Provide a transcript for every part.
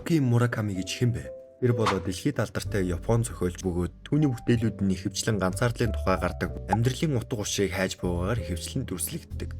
Харуки Мураками гэж хэн бэ? Тэр бол дэлхийд алдартай Япон зохиолч бөгөөд түүний бүтээлүүд нь ихэвчлэн ганцаардлын тухай гардаг амьдралын утга учирыг хайж буугаар ихэвчлэн дүрслэгддэг.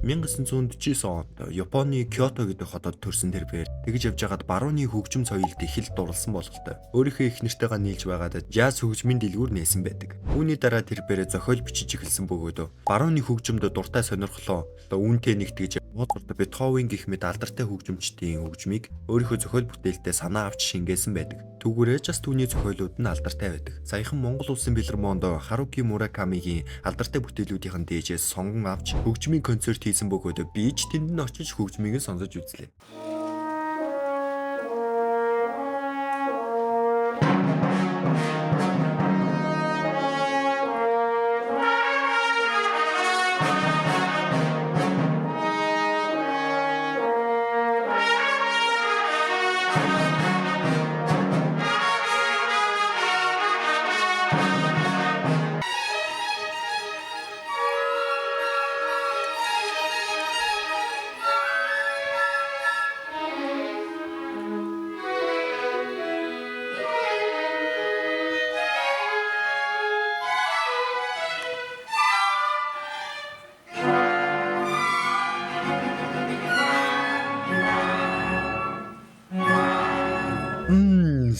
1949 онд Японы Кёто гэдэг хотод төрсэн тэрээр тэгж явж байгаад барууны хөгжим соёлд их л дурлсан бололтой. Өөрийнхөө их нэртэйгээ нийлж байгаад жаз хөгжмийн дэлгүүр нээсэн байдаг. Үүний дараа тэрээр зохиол бичиж эхэлсэн бөгөөд барууны хөгжимд дуртай сонирхлоо үүнтэй нэгтгэж Моцарт, Бетховен гэх мэт алдартай хөгжимчдийн хөгжмийг өөрийнхөө зохиол бүтээлдээ санаа авч шингээсэн байдаг. Түүгээрээ ч бас түүний зохиолууд нь алдартай байдаг. Саяхан Монгол улсын бэлэрмоонд Харуки Муракамигийн алдартай бүтээлүүдийн дээжээс сонгон авч хөгжмийн концерт хийсэн бөгөөд би ч тэнд нь очиж хөгжмийг сонсож үзлээ.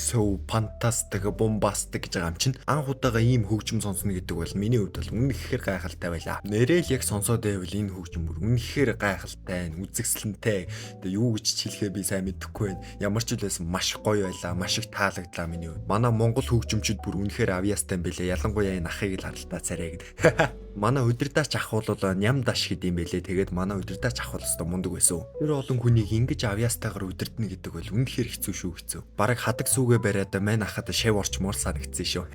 So fantastic, bombastic гэж байгаа юм чинь анх удаага ийм хөгжим сонсно гэдэг бол миний хувьд бол үнэхээр гайхалтай байлаа. Нэрэл яг сонсоод байвал энэ хөгжим бүр үнэхээр гайхалтай, үзэсгэлэнтэй. Тэгээ юу гэж хэлэхээ би сайн мэдэхгүй байна. Ямар ч үлээсэн маш гоё байлаа, маш их таалагдлаа миний хувьд. Манай монгол хөгжимчид бүр үнэхээр авьяастай юм байлээ. Ялангуяа энэ ахыг л харалтаа царай гэд. Манай удирдаач ах бол ням даш гэдэм байлээ. Тэгээд манай удирдаач ах бол өстой мундаг байсан. Тэр олон хүнийг ингэж авьяастайгаар удирдна гэдэг бол үнэхээр хэцүү шүү хэцүү. Бараг хадаг сүгэ бариад мань ахад шав орчмоор санагдсан шүү.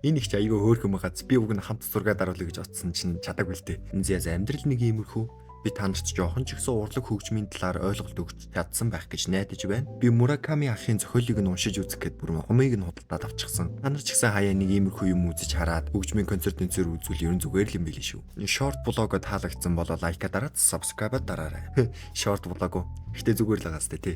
Энэ их ч айгүй хөөрхөн байгааз би уг нь хамт зураг даруулъя гэж утсан чинь чадаагүй л дээ. Зяз амьдрал нэг иймэрхүү. Би танарч жоохон ч ихсэн урлаг хөгжмийн талаар ойлголт өгч чадсан байх гэж найдаж байна. Би Мураками ахын зохиолыг нь уншиж үзэх гээд бүр хумыг нь худалдаад авчихсан. Танарч ихсэн хаяа нэг иймэрхүү юм үзэж хараад хөгжмийн концертын зэр үзүүл ерөн зүгээр л юм билээ шүү. Short vlog таалагдсан бол лайка дараад subscribe дараарай. Short vlog уу. Гэтэ зүгээр л байгаа сте тий.